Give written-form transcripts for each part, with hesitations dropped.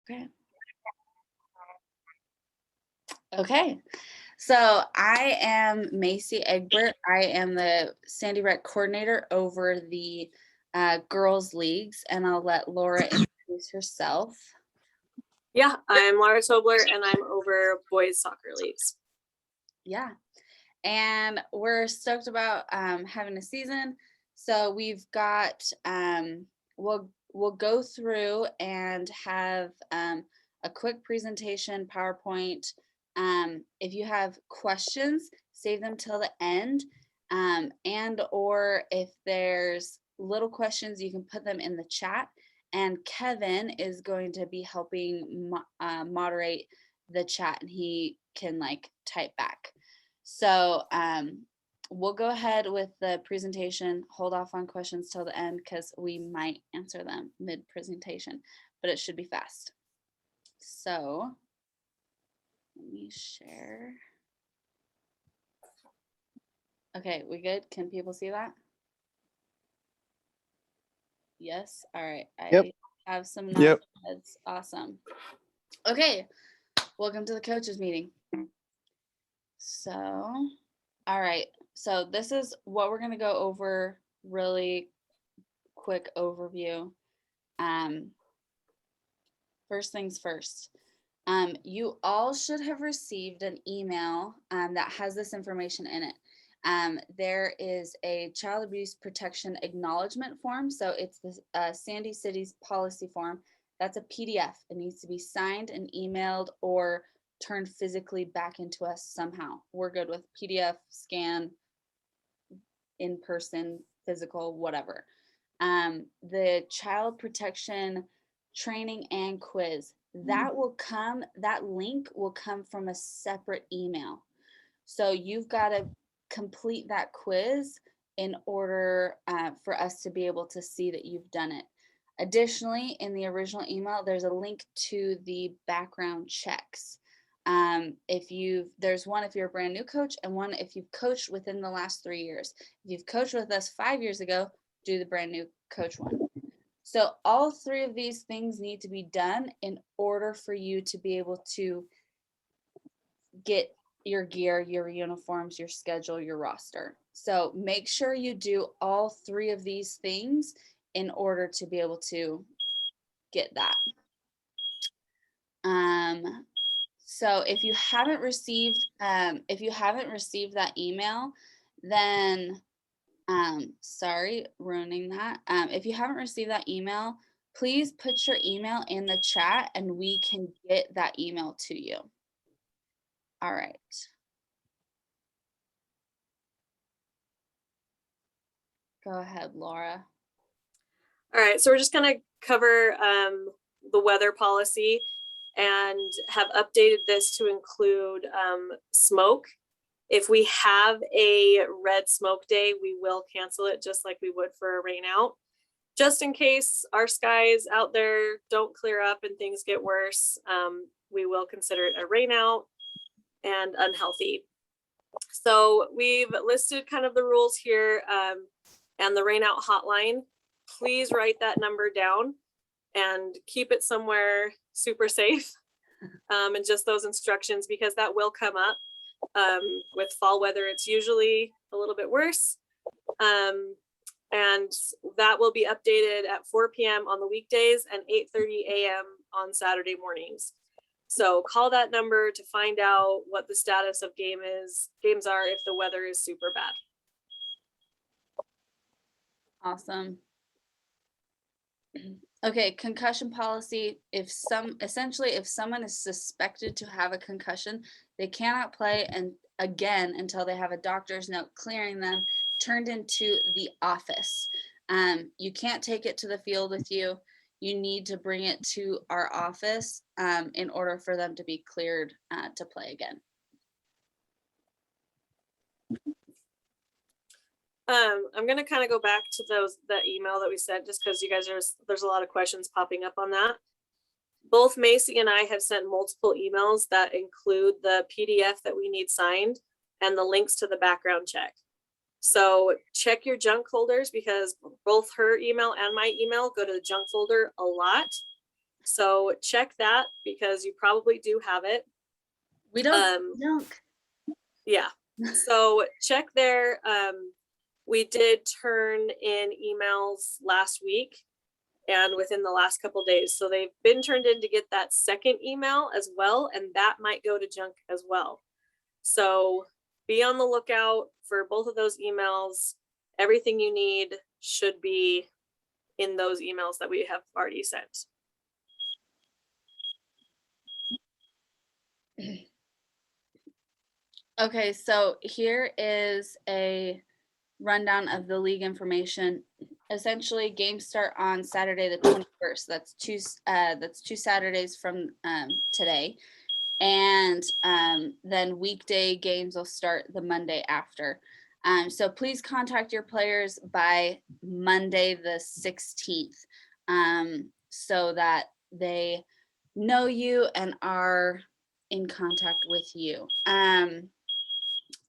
Okay. Okay. So I am Macy Egbert. I am the Sandy Rec coordinator over the girls leagues, and I'll let Laura introduce herself. Yeah, I'm Laura Tobler, and I'm over boys soccer leagues. Yeah. And we're stoked about having a season. So we've got we'll go through and have a quick presentation, PowerPoint. If you have questions, save them till the end. And or if there's little questions, you can put them in the chat. And Kevin is going to be helping moderate the chat, and he can like type back. So we'll go ahead with the presentation, hold off on questions till the end because we might answer them mid-presentation, but it should be fast. So let me share. Okay, we good? Can people see that? Yes, all right. I have some nods. That's awesome. Okay, welcome to the coaches meeting. So, all right. So this is what we're going to go over, really quick overview. First things first. You all should have received an email that has this information in it. There is a child abuse protection acknowledgement form. So it's the Sandy City's policy form. That's a PDF. It needs to be signed and emailed or turned physically back into us somehow. We're good with PDF, scan, in person, physical, whatever. The child protection training and quiz, that link will come from a separate email. So you've got to complete that quiz in order for us to be able to see that you've done it. Additionally, in the original email, there's a link to the background checks. There's one if you're a brand new coach, and one if you've coached within the last 3 years. If you've coached with us 5 years ago, do the brand new coach one. So all 3 of these things need to be done in order for you to be able to get your gear, your uniforms, your schedule, your roster. So make sure you do all 3 of these things in order to be able to get that. So if you haven't received that email, then sorry, ruining that. If you haven't received that email, please put your email in the chat and we can get that email to you. All right. Go ahead, Laura. All right, so we're just going to cover the weather policy and have updated this to include smoke. If we have a red smoke day, we will cancel it just like we would for a rain out. Just in case our skies out there don't clear up and things get worse, we will consider it a rain out and unhealthy. So we've listed kind of the rules here and the rain out hotline. Please write that number down and keep it somewhere super safe and just those instructions, because that will come up. With fall weather, it's usually a little bit worse. And that will be updated at 4 p.m. on the weekdays and 8:30 a.m. on Saturday mornings. So call that number to find out what the status of games are if the weather is super bad. Awesome. Okay, concussion policy. If someone is suspected to have a concussion, they cannot play again until they have a doctor's note clearing them turned into the office. You can't take it to the field with you. You need to bring it to our office in order for them to be cleared to play again. I'm going to kind of go back to that email that we sent, just because you guys there's a lot of questions popping up on that. Both Macy and I have sent multiple emails that include the PDF that we need signed and the links to the background check. So check your junk folders, because both her email and my email go to the junk folder a lot. So check that because you probably do have it. We don't junk. Yeah. So check there. We did turn in emails last week and within the last couple days. So they've been turned in to get that second email as well. And that might go to junk as well. So be on the lookout for both of those emails. Everything you need should be in those emails that we have already sent. Okay, so here is a rundown of the league information. Essentially, games start on Saturday the 21st. That's two Saturdays from today, and then weekday games will start the Monday after. So please contact your players by Monday the 16th, so that they know you and are in contact with you.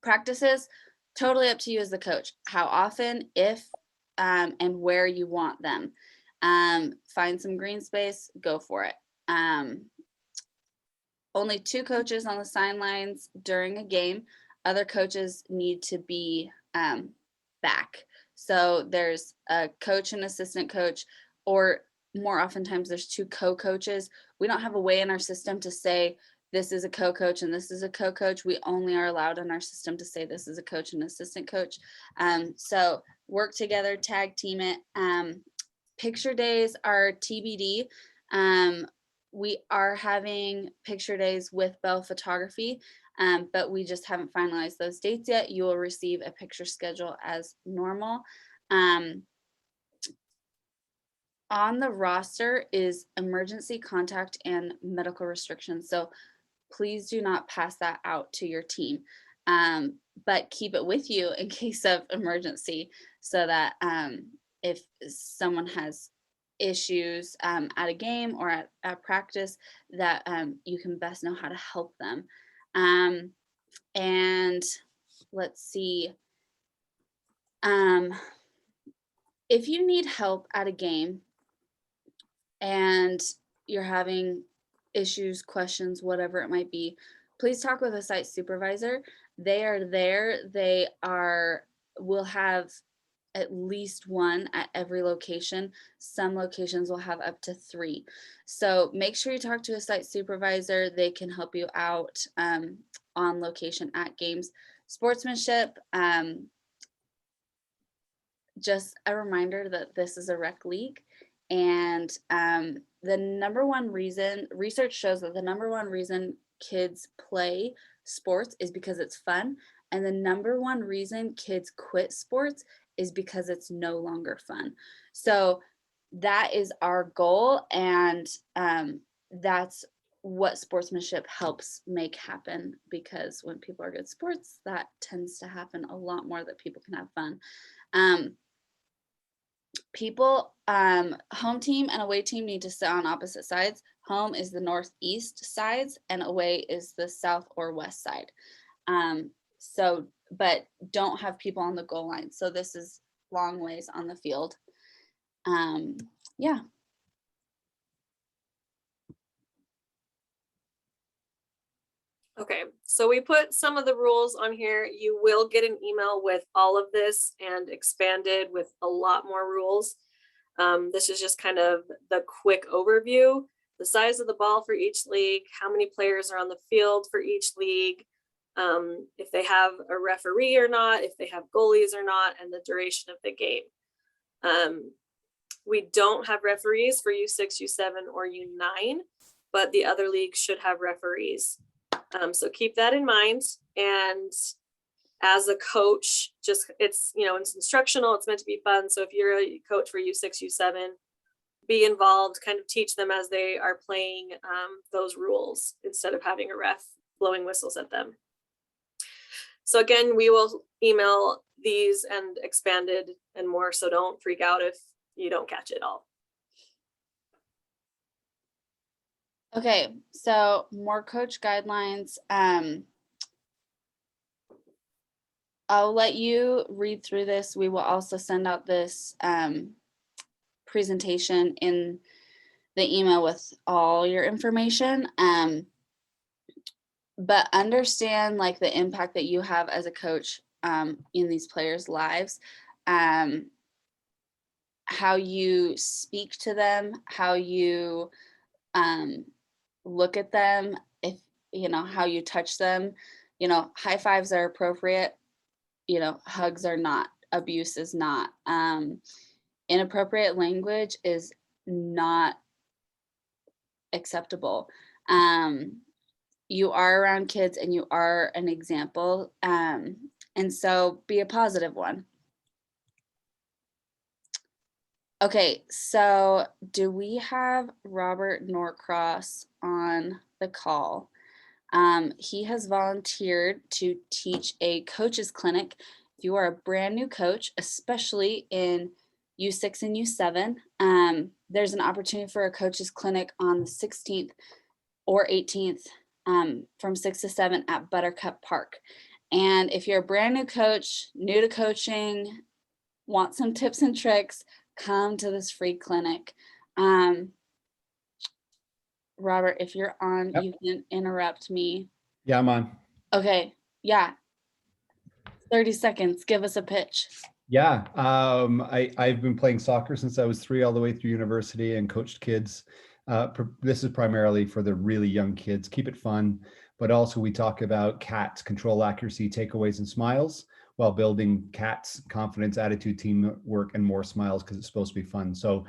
Practices, totally up to you as the coach. How often, if, and where you want them. Find some green space, go for it. Only 2 coaches on the sidelines during a game. Other coaches need to be back. So there's a coach and assistant coach, or more oftentimes there's 2 co-coaches. We don't have a way in our system to say this is a co-coach and this is a co-coach. We only are allowed in our system to say this is a coach and assistant coach. So work together, tag team it. Picture days are TBD. We are having picture days with Bell Photography, but we just haven't finalized those dates yet. You will receive a picture schedule as normal. On the roster is emergency contact and medical restrictions. So please do not pass that out to your team, but keep it with you in case of emergency, so that if someone has issues at a game or at practice, that you can best know how to help them. And let's see. If you need help at a game and you're having issues, questions, whatever it might be, please talk with a site supervisor. They are there. Will have at least 1 at every location. Some locations will have up to 3. So make sure you talk to a site supervisor. They can help you out on location at games. Sportsmanship, just a reminder that this is a rec league, and the number one reason, research shows that the number one reason kids play sports is because it's fun, and the number one reason kids quit sports is because it's no longer fun. So that is our goal, and that's what sportsmanship helps make happen, because when people are good sports, that tends to happen a lot more, that people can have fun. Home team and away team need to sit on opposite sides. Home is the northeast sides and away is the south or west side. But don't have people on the goal line. So this is long ways on the field. Yeah. Okay, so we put some of the rules on here. You will get an email with all of this and expanded with a lot more rules. This is just kind of the quick overview, the size of the ball for each league, how many players are on the field for each league, if they have a referee or not, if they have goalies or not, and the duration of the game. We don't have referees for U6, U7, or U9, but the other leagues should have referees. So keep that in mind. And as a coach, it's instructional, it's meant to be fun. So if you're a coach for U6, U7, be involved, kind of teach them as they are playing those rules instead of having a ref blowing whistles at them. So again, we will email these and expanded and more. So don't freak out if you don't catch it all. Okay, so more coach guidelines. I'll let you read through this. We will also send out this presentation in the email with all your information. But understand like the impact that you have as a coach in these players' lives, how you speak to them, how you look at them, if how you touch them. High fives are appropriate, hugs are not, abuse is not. Inappropriate language is not acceptable. You are around kids and you are an example. And so be a positive one. Okay, so do we have Robert Norcross on the call? He has volunteered to teach a coaches clinic. If you are a brand new coach, especially in U6 and U7, there's an opportunity for a coaches clinic on the 16th or 18th from 6 to 7 at Buttercup Park. And if you're a brand new coach, new to coaching, want some tips and tricks, come to this free clinic. Robert, if you're on, Yep. you can interrupt me. Yeah, I'm on. Okay, yeah. 30 seconds, give us a pitch. Yeah, I've been playing soccer since I was 3 all the way through university and coached kids. This is primarily for the really young kids. Keep it fun, but also we talk about CATS, control, accuracy, takeaways, and smiles, while building CATS, confidence, attitude, teamwork, and more smiles, because it's supposed to be fun. So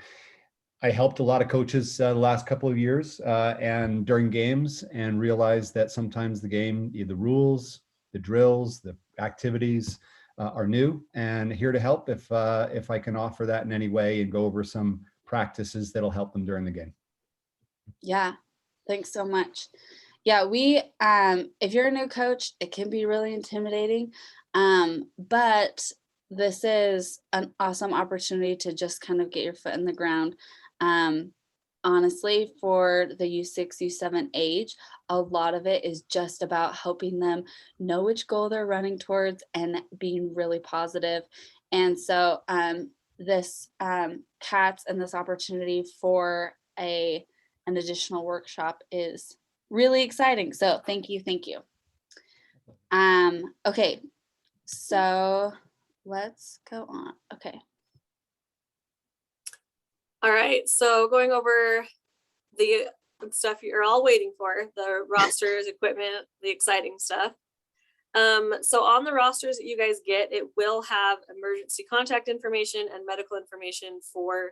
I helped a lot of coaches the last couple of years and during games, and realized that sometimes the game, the rules, the drills, the activities are new, and here to help if I can offer that in any way and go over some practices that'll help them during the game. Yeah, thanks so much. Yeah, if you're a new coach, it can be really intimidating, but this is an awesome opportunity to just kind of get your foot in the ground. Honestly, for the U6, U7 age, a lot of it is just about helping them know which goal they're running towards and being really positive. And so this CATS and this opportunity for an additional workshop is really exciting. So thank you. Okay, so let's go on. Okay. All right, so going over the stuff you're all waiting for, the rosters, equipment, the exciting stuff. So on the rosters that you guys get, it will have emergency contact information and medical information for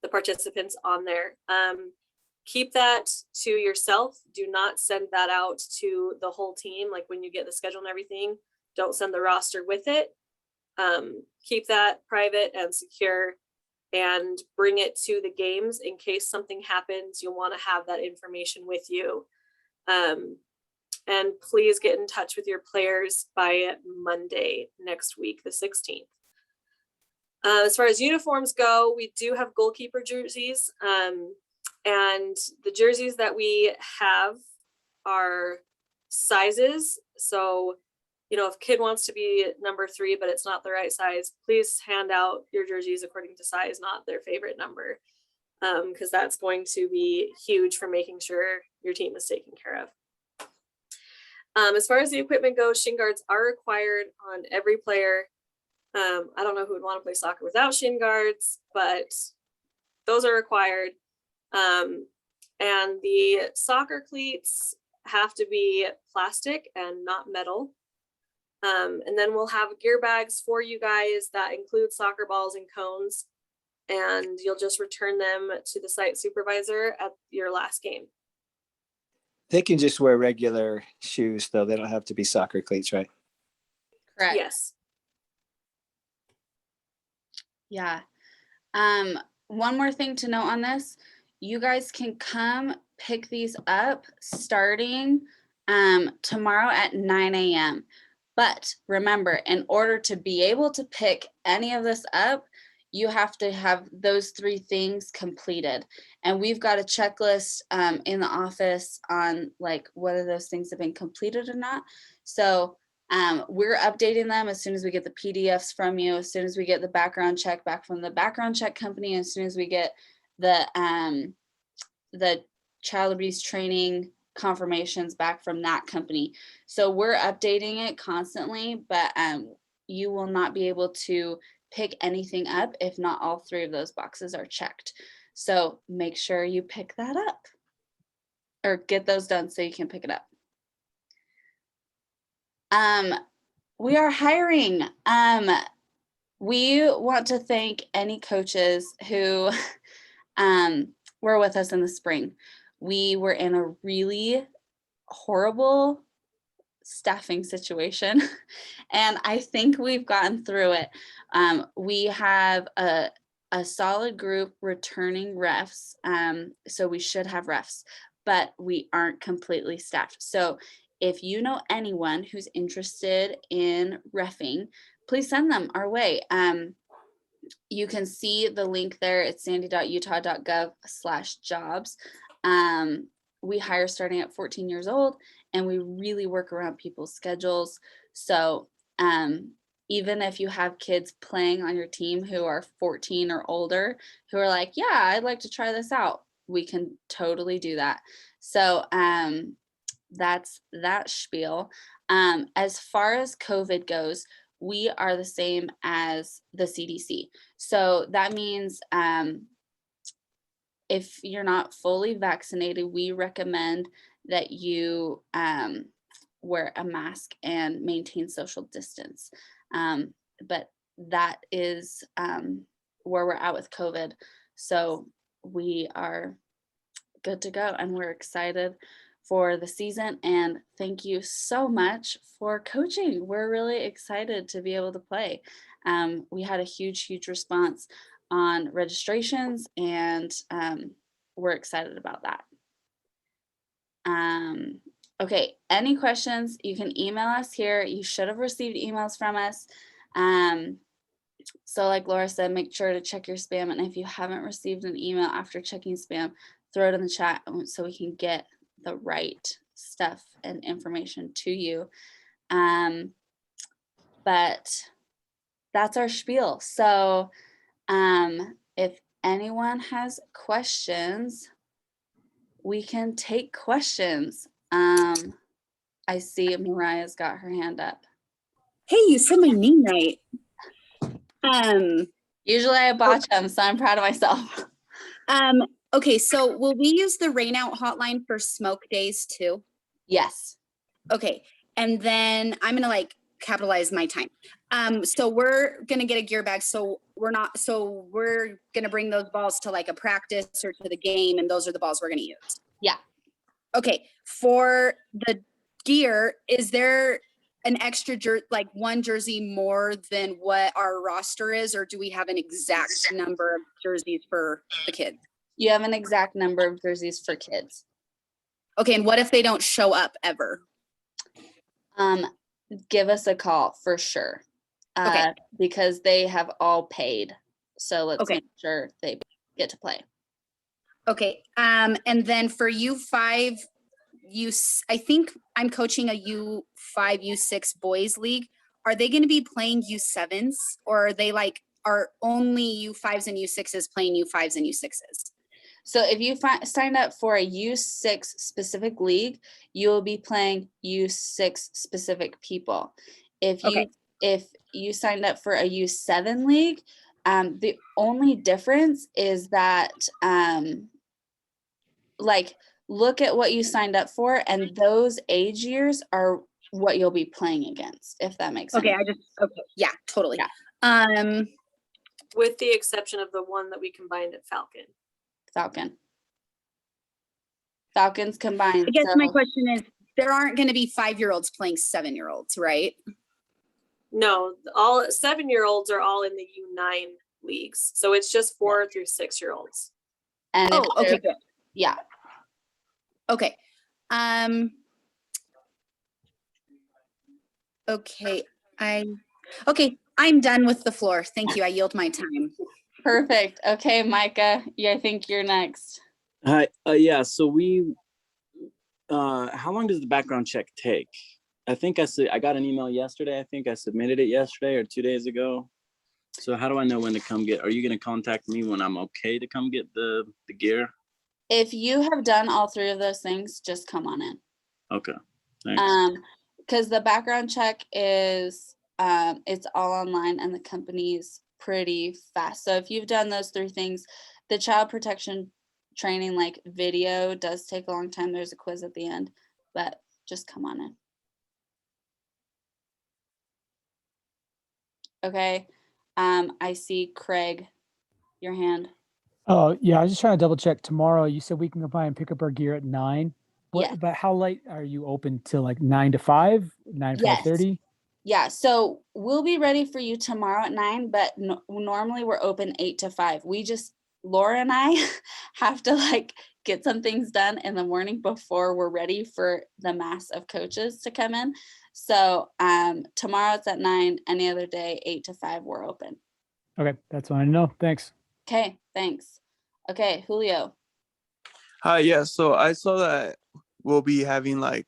the participants on there. Keep that to yourself. Do not send that out to the whole team. Like when you get the schedule and everything, don't send the roster with it. Keep that private and secure, and bring it to the games in case something happens. You'll want to have that information with you. And please get in touch with your players by Monday next week, the 16th. As far as uniforms go, we do have goalkeeper jerseys. And the jerseys that we have are sizes. So, if a kid wants to be number 3, but it's not the right size, please hand out your jerseys according to size, not their favorite number, because that's going to be huge for making sure your team is taken care of. As far as the equipment goes, shin guards are required on every player. I don't know who would want to play soccer without shin guards, but those are required. And the soccer cleats have to be plastic and not metal. And then we'll have gear bags for you guys that include soccer balls and cones, and you'll just return them to the site supervisor at your last game. They can just wear regular shoes, though. They don't have to be soccer cleats, right? Correct. Yes. Yeah. One more thing to note on this, you guys can come pick these up starting tomorrow at 9 a.m. But remember, in order to be able to pick any of this up, you have to have those 3 things completed. And we've got a checklist in the office on like whether those things have been completed or not. So we're updating them as soon as we get the PDFs from you, as soon as we get the background check back from the background check company, as soon as we get the the child abuse training confirmations back from that company. So we're updating it constantly, but you will not be able to pick anything up if not all 3 of those boxes are checked. So make sure you pick that up or get those done so you can pick it up. We are hiring. We want to thank any coaches who were with us in the spring. We were in a really horrible staffing situation, and I think we've gotten through it. We have a solid group returning refs, so we should have refs, but we aren't completely staffed. So if you know anyone who's interested in reffing, please send them our way. You can see the link there. It's sandy.utah.gov/jobs. We hire starting at 14 years old, and we really work around people's schedules. So even if you have kids playing on your team who are 14 or older, who are like, yeah, I'd like to try this out, we can totally do that. So that's that spiel. As far as COVID goes, we are the same as the CDC. So that means if you're not fully vaccinated, we recommend that you wear a mask and maintain social distance. But that is where we're at with COVID. So we are good to go, and we're excited for the season. And thank you so much for coaching. We're really excited to be able to play. We had a huge response on registrations, and we're excited about that. Okay, any questions, you can email us here. You should have received emails from us. So like Laura said, make sure to check your spam. And if you haven't received an email after checking spam, throw it in the chat so we can get the right stuff and information to you. But that's our spiel. So if anyone has questions, we can take questions. I see Mariah's got her hand up. Hey, you said my name right. Usually I botch them, so I'm proud of myself. Okay, so will we use the rain out hotline for smoke days too? Yes. Okay, and then I'm gonna like capitalize my time. So we're gonna get a gear bag. So we're gonna bring those balls to like a practice or to the game, and those are the balls we're gonna use. Yeah. Okay, for the gear, is there an extra like one jersey more than what our roster is, or do we have an exact number of jerseys for the kids? You have an exact number of jerseys for kids. Okay, and what if they don't show up ever? Give us a call for sure. Okay. Because they have all paid. So let's Okay. make sure they get to play. Okay, and then for U5, I think I'm coaching a U5, U6 boys league. Are they going to be playing U7s, or are they like, are only U5s and U6s playing U5s and U6s? So if you signed up for a U6 specific league, you will be playing U6 specific people. If you signed up for a U7 league, the only difference is that like look at what you signed up for, and those age years are what you'll be playing against, if that makes sense. Okay, yeah, totally. Yeah. With the exception of the one that we combined at Falcons combined. I guess my question is, there aren't going to be 5-year-olds playing 7-year-olds, right? No, all 7-year-olds are all in the U9 leagues. So it's just 4 through 6-year-olds. And okay, good. Yeah. Okay. Okay. I'm done with the floor. Thank you. I yield my time. Perfect. Okay, Micah, I think you're next. Hi. Yeah. So we. How long does the background check take? I think I got an email yesterday. I think I submitted it yesterday or 2 days ago. So how do I know when to come get? Are you going to contact me when I'm okay to come get the gear? If you have done all three of those things, just come on in. Okay. Thanks. Because the background check is it's all online and the company's pretty fast. So if you've done those three things, the child protection training, like video, does take a long time. There's a quiz at the end, but just come on in. Okay. I see Craig, your hand. Oh, yeah, I was just trying to double check tomorrow. You said we can go by and pick up our gear at 9. Yes. But how late are you open till, like 9 to 5, 9 to Yes. 5:30? Yeah, so we'll be ready for you tomorrow at 9, but normally we're open 8 to 5. Laura and I have to like get some things done in the morning before we're ready for the mass of coaches to come in. So tomorrow it's at 9, any other day, 8 to 5, we're open. Okay, that's what I know. Thanks. Okay, thanks. Okay, Julio. Hi, yeah. So I saw that we'll be having like,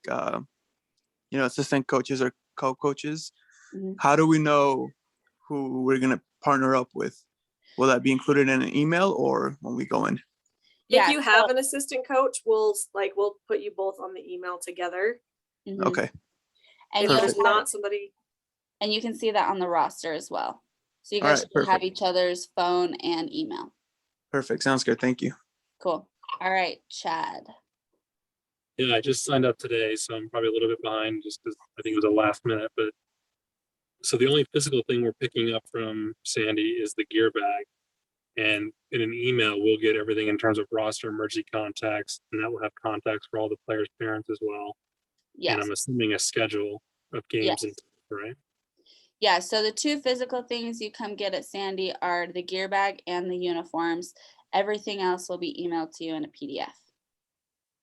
assistant coaches or co-coaches. Mhm. How do we know who we're gonna partner up with? Will that be included in an email or when we go in? Yeah, If you have an assistant coach, we'll put you both on the email together. Mhm. Okay. And If you'll there's Perfect. not somebody, and you can see that on the roster as well. So you All guys right, should have perfect. each other's phone and email. Perfect. Sounds good. Thank you. Cool. All right, Chad. Yeah, I just signed up today, so I'm probably a little bit behind just because I think it was a last minute. But so the only physical thing we're picking up from Sandy is the gear bag. And in an email, we'll get everything in terms of roster, emergency contacts, and that will have contacts for all the players' parents as well. Yes. And I'm assuming a schedule of games, Yes. and right? Yeah, so the two physical things you come get at Sandy are the gear bag and the uniforms. Everything else will be emailed to you in a PDF.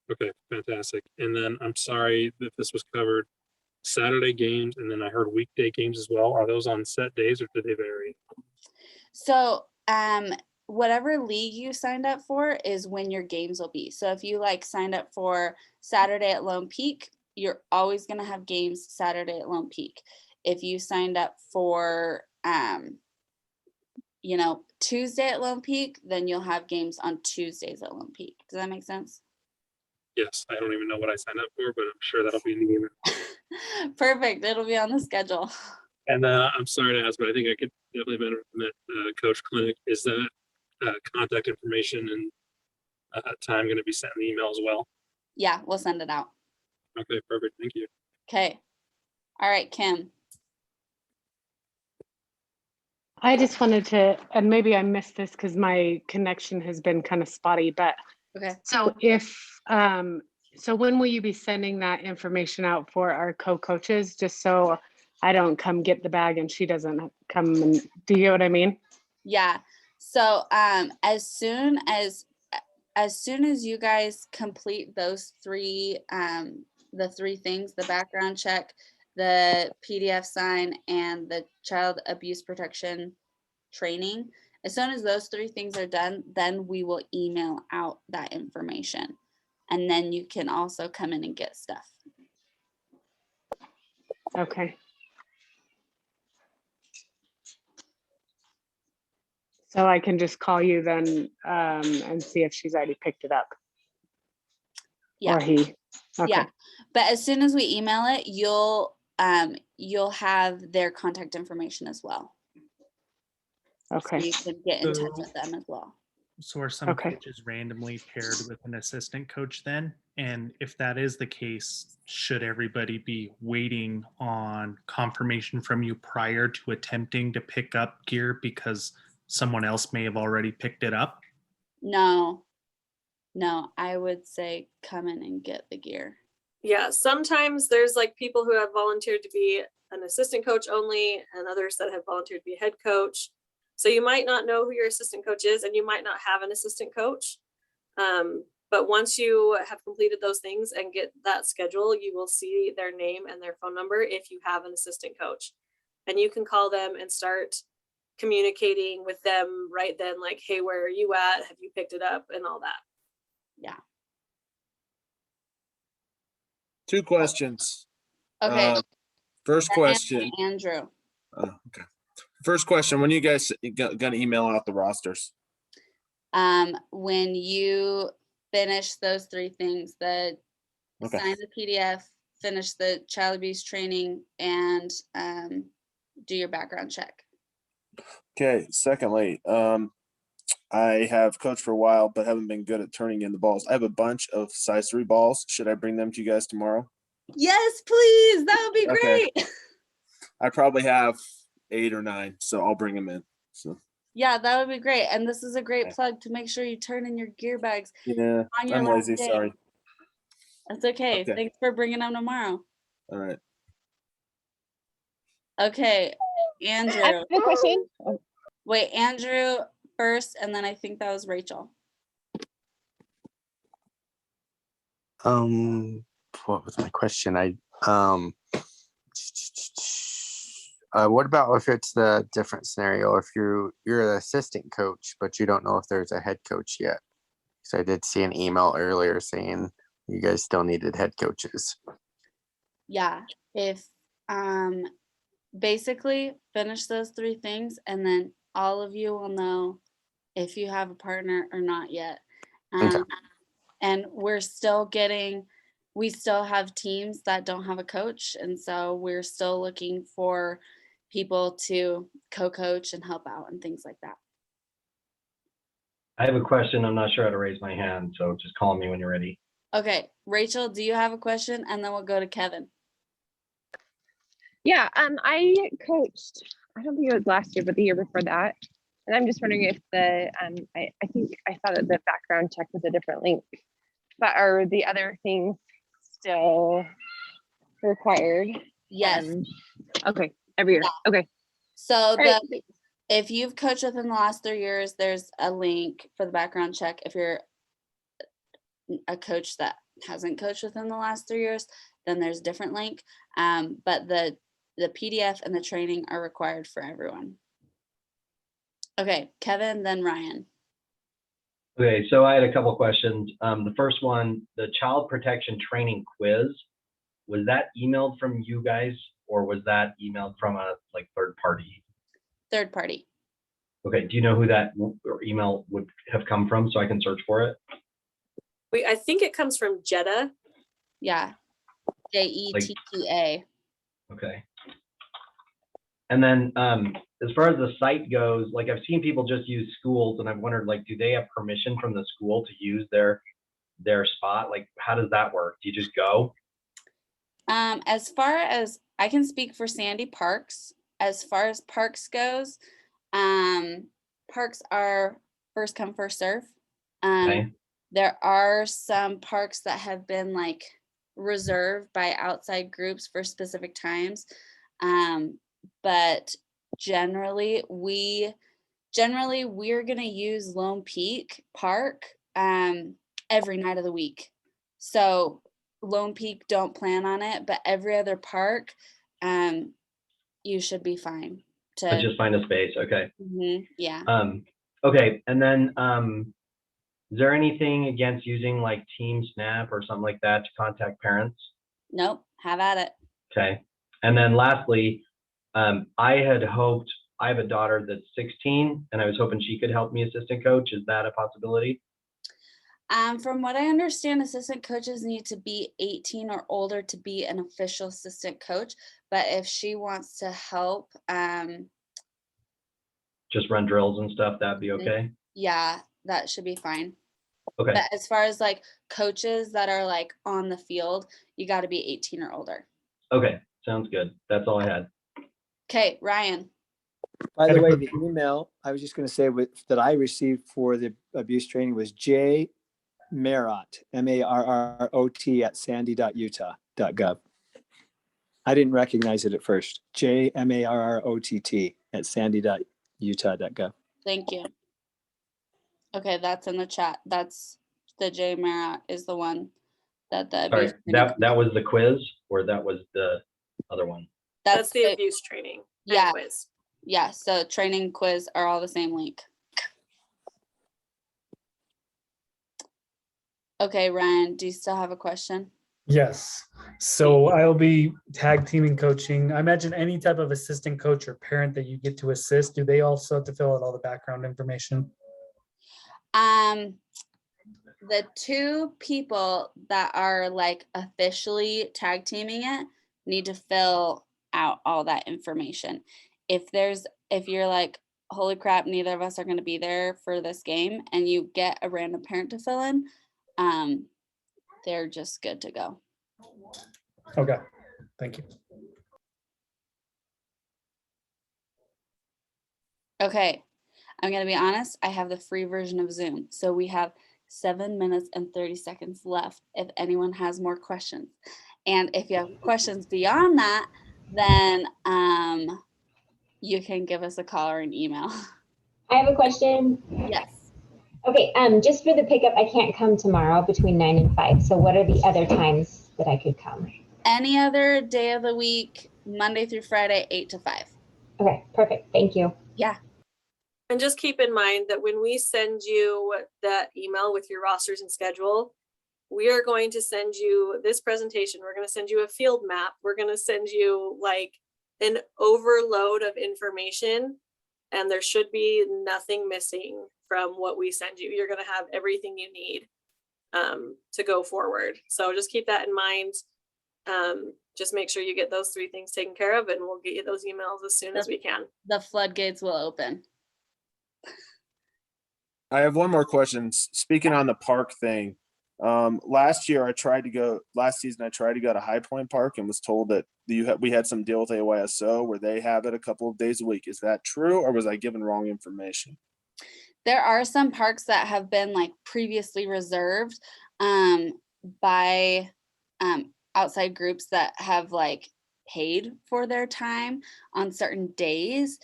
Okay, fantastic. And then I'm sorry that this was covered. Saturday games, and then I heard weekday games as well. Are those on set days or do they vary? So whatever league you signed up for is when your games will be. So if you like signed up for Saturday at Lone Peak, you're always going to have games Saturday at Lone Peak. If you signed up for Tuesday at Lone Peak, then you'll have games on Tuesdays at Lone Peak. Does that make sense? Yes, I don't even know what I signed up for, but I'm sure that'll be in the email. Perfect. It'll be on the schedule. And I'm sorry to ask, but I think I could definitely benefit from that coach clinic. Is that contact information and time going to be sent in the email as well? Yeah, we'll send it out. Okay, perfect. Thank you. Okay. All right, Kim. I just wanted to, and maybe I missed this because my connection has been kind of spotty, but Okay. so so when will you be sending that information out for our co-coaches, just so I don't come get the bag and she doesn't come and, do you get what I mean? Yeah. So as soon as you guys complete those three, the three things, the background check, the PDF sign, and the child abuse protection training, as soon as those three things are done, then we will email out that information. And then you can also come in and get stuff. Okay. So I can just call you then and see if she's already picked it up. Yeah. Or he. Okay. Yeah. But as soon as we email it, you'll have their contact information as well. Okay. So you can get in touch with them as well. So are some coaches randomly paired with an assistant coach then? And if that is the case, should everybody be waiting on confirmation from you prior to attempting to pick up gear because someone else may have already picked it up? No, I would say come in and get the gear. yeah, sometimes there's like people who have volunteered to be an assistant coach only and others that have volunteered to be a head coach. So you might not know who your assistant coach is and you might not have an assistant coach. But once you have completed those things and get that schedule, you will see their name and their phone number if you have an assistant coach. And you can call them and start communicating with them right then, like, hey, where are you at? Have you picked it up? And all that. Yeah. 2 questions. Okay. First question. Andrew. Okay. First question, when you guys gonna email out the rosters? When you finish those 3 things, the Okay. sign the PDF, finish the child abuse training, and do your background check. Okay. Secondly, I have coached for a while, but haven't been good at turning in the balls. I have a bunch of size 3 balls. Should I bring them to you guys tomorrow? Yes, please. That would be Okay. great. I probably have 8 or 9, so I'll bring them in. So Yeah, that would be great. And this is a great plug to make sure you turn in your gear bags yeah, on your I'm last lazy. day. Sorry. That's okay. Okay. Thanks for bringing them tomorrow. All right. Okay, I Andrew. have a question. Wait, Andrew first, and then I think that was Rachel. What was my question? What about if it's the different scenario? If you're an assistant coach, but you don't know if there's a head coach yet? So I did see an email earlier saying you guys still needed head coaches. Yeah, if basically finish those 3 things, and then all of you will know if you have a partner or not yet. Okay. And we still have teams that don't have a coach, and so we're still looking for people to co-coach and help out and things like that. I have a question. I'm not sure how to raise my hand, so just call me when you're ready. Okay, Rachel, do you have a question? And then we'll go to Kevin. Yeah, I coached, I don't think it was last year, but the year before that. And I'm just wondering if I think I saw that the background check was a different link, but are the other things still required? Yes. Okay, every year. Yeah. Okay. So All right. if you've coached within the last 3 years, there's a link for the background check. If you're a coach that hasn't coached within the last 3 years, then there's a different link. But the PDF and the training are required for everyone. Okay, Kevin, then Ryan. Okay, so I had a couple of questions. The first one, the child protection training quiz, was that emailed from you guys, or was that emailed from a third party? Third party. Okay, do you know who that email would have come from so I can search for it? I think it comes from Jetta. Yeah, JETTA. Okay. And then as far as the site goes, I've seen people just use schools, and I've wondered, do they have permission from the school to use their spot? How does that work? Do you just go? As far as I can speak for Sandy Parks, as far as parks goes, parks are first come, first serve. Okay. There are some parks that have been reserved by outside groups for specific times. But generally we're going to use Lone Peak Park every night of the week. So Lone Peak don't plan on it, but every other park you should be fine to Just find a space. Okay. Yeah. Okay, and then is there anything against using Team Snap or something like that to contact parents? Nope, have at it. Okay, and then lastly, I had hoped, I have a daughter that's 16, and I was hoping she could help me assistant coach. Is that a possibility? From what I understand, assistant coaches need to be 18 or older to be an official assistant coach. But if she wants to help, just run drills and stuff, that'd be okay? Yeah, that should be fine. Okay. But as far as coaches that are on the field, you got to be 18 or older. Okay, sounds good. That's all I had. Okay, Ryan. By the way, the email I was just going to say that I received for the abuse training was J Marrott, MARROT at sandy.utah.gov. I didn't recognize it at first. JMARROTT at sandy.utah.gov. Thank you. Okay, that's in the chat. That's the J Marrott is the one that the Sorry, abuse that was the quiz, or that was the other one? That's the abuse training. Yeah. Quiz. Yeah, so training quiz are all the same link. Okay, Ryan, do you still have a question? Yes. So I'll be tag teaming coaching. I imagine any type of assistant coach or parent that you get to assist, do they also have to fill out all the background information? the two people that are like officially tag teaming it need to fill out all that information. If you're like, holy crap, neither of us are going to be there for this game, and you get a random parent to fill in, they're just good to go. Okay, thank you. Okay, I'm going to be honest, I have the free version of Zoom. So we have 7 minutes and 30 seconds left if anyone has more questions. And if you have questions beyond that, then you can give us a call or an email. I have a question. Yes. Okay, just for the pickup, I can't come tomorrow between 9 and 5. So what are the other times that I could come? Any other day of the week, Monday through Friday, 8 to 5. Okay, perfect. Thank you. Yeah. And just keep in mind that when we send you that email with your rosters and schedule, we are going to send you this presentation. We're going to send you a field map. We're going to send you like an overload of information, and there should be nothing missing from what we send you. You're going to have everything you need to go forward. So just keep that in mind. Just make sure you get those 3 things taken care of, and we'll get you those emails as soon as we can. The floodgates will open. I have one more question. Speaking on the park thing, last season I tried to go to High Point Park and was told that we had some deal with AYSO where they have it a couple of days a week. Is that true, or was I given wrong information? There are some parks that have been like previously reserved by outside groups that have like paid for their time on certain days.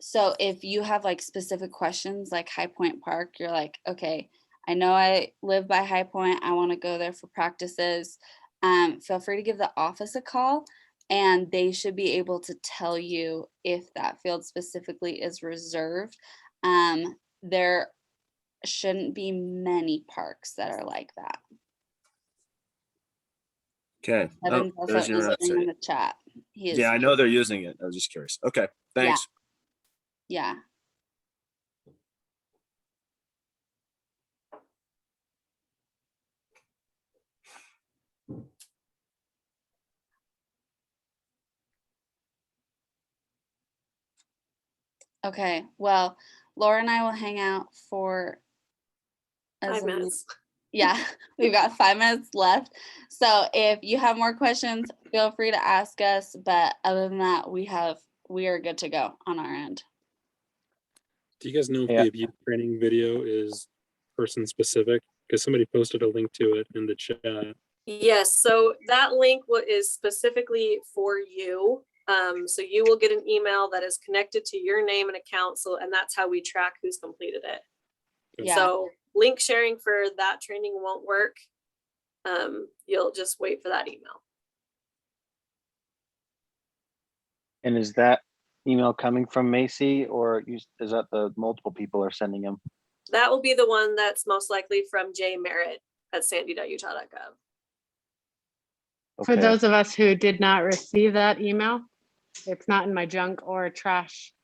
So if you have like specific questions like High Point Park, you're like, okay, I know I live by High Point, I want to go there for practices. Feel free to give the office a call, and they should be able to tell you if that field specifically is reserved. There shouldn't be many parks that are like that. Okay. Evan's also There's your answering in the chat. Yeah, I know they're using it. I was just curious. Okay, thanks. Yeah. Okay, well, Laura and I will hang out for 5 minutes. Yeah, we've got 5 minutes left. So if you have more questions, feel free to ask us. But other than that, we are good to go on our end. Do you guys know if the abuse training video is person specific? Because somebody posted a link to it in the chat. Yes, so that link is specifically for you. So you will get an email that is connected to your name and account. And that's how we track who's completed it. Yeah. So link sharing for that training won't work. You'll just wait for that email. And is that email coming from Macy, or is that the multiple people are sending them? That will be the one that's most likely from Jay Merritt at sandy.utah.gov. For those of us who did not receive that email, it's not in my junk or trash.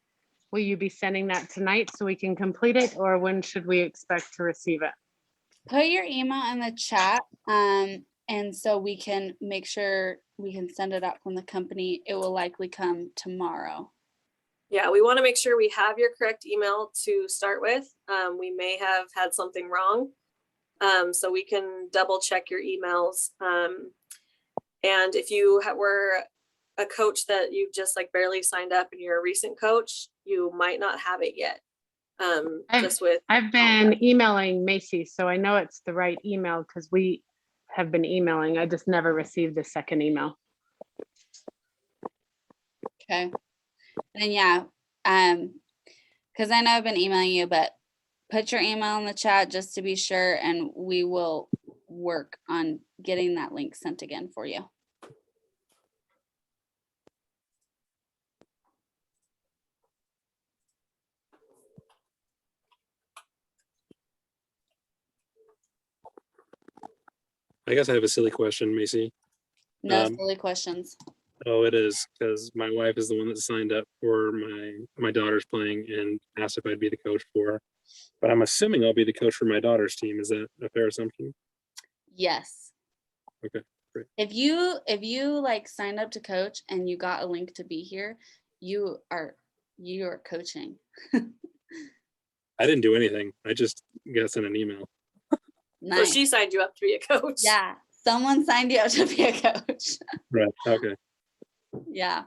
Will you be sending that tonight so we can complete it, or when should we expect to receive it? Put your email in the chat, and so we can make sure we can send it out from the company. It will likely come tomorrow. Yeah, we want to make sure we have your correct email to start with. We may have had something wrong, so we can double check your emails. And if you were a coach that you've just like barely signed up and you're a recent coach, you might not have it yet. I've been emailing Macy, so I know it's the right email because we have been emailing. I just never received the second email. Okay. And yeah, because I know I've been emailing you, but put your email in the chat just to be sure, and we will work on getting that link sent again for you. I guess I have a silly question, Macy. No silly questions. Oh, it is, because my wife is the one that signed up for my daughter's playing and asked if I'd be the coach for But I'm assuming I'll be the coach for my daughter's team. Is that a fair assumption? Yes. Okay, great. If you like signed up to coach and you got a link to be here, you are coaching. I didn't do anything. I just got sent an email. Nice. So she signed you up to be a coach. Yeah, someone signed you up to be a coach. Right. Okay. Yeah.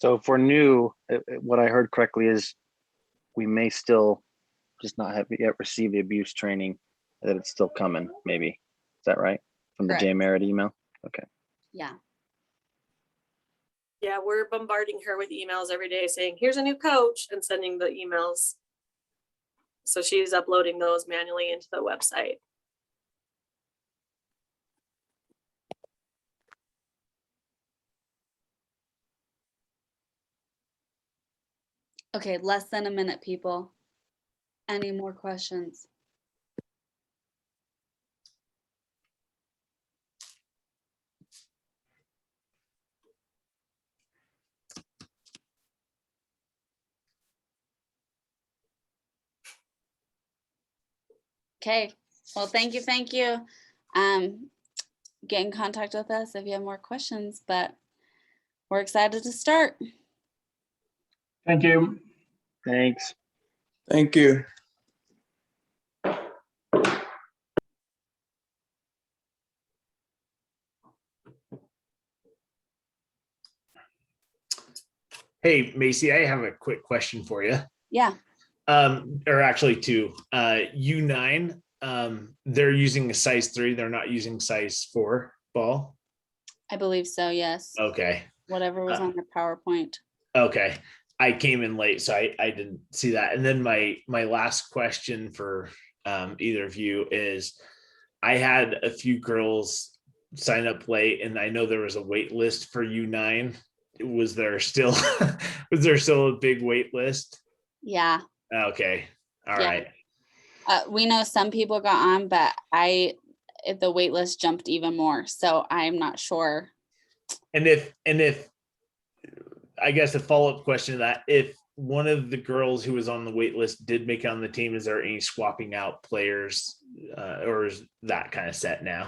So if we're new, what I heard correctly is we may still just not have yet received the abuse training, that it's still coming, maybe. Is that right? From the Correct. J Merritt email? Okay. Yeah. Yeah, we're bombarding her with emails every day saying, here's a new coach, and sending the emails. So she's uploading those manually into the website. Okay, less than a minute, people. Any more questions? Okay, well, thank you. Get in contact with us if you have more questions, but we're excited to start. Thank you. Thanks. Thank you. Hey, Macy, I have a quick question for you. Yeah. Or actually two. U9, they're using a size 3. They're not using size 4 ball. I believe so, yes. Okay. Whatever was on the PowerPoint. Okay. I came in late, so I didn't see that. And then my last question for either of you is, I had a few girls sign up late, and I know there was a wait list for U9. Was there still a big wait list? Yeah. Okay. All Yeah. right. We know some people got on, but the wait list jumped even more. So I'm not sure. And if I guess a follow-up question to that, if one of the girls who was on the wait list did make it on the team, is there any swapping out players, or is that kind of set now?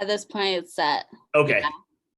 At this point, it's set. Okay. Yeah.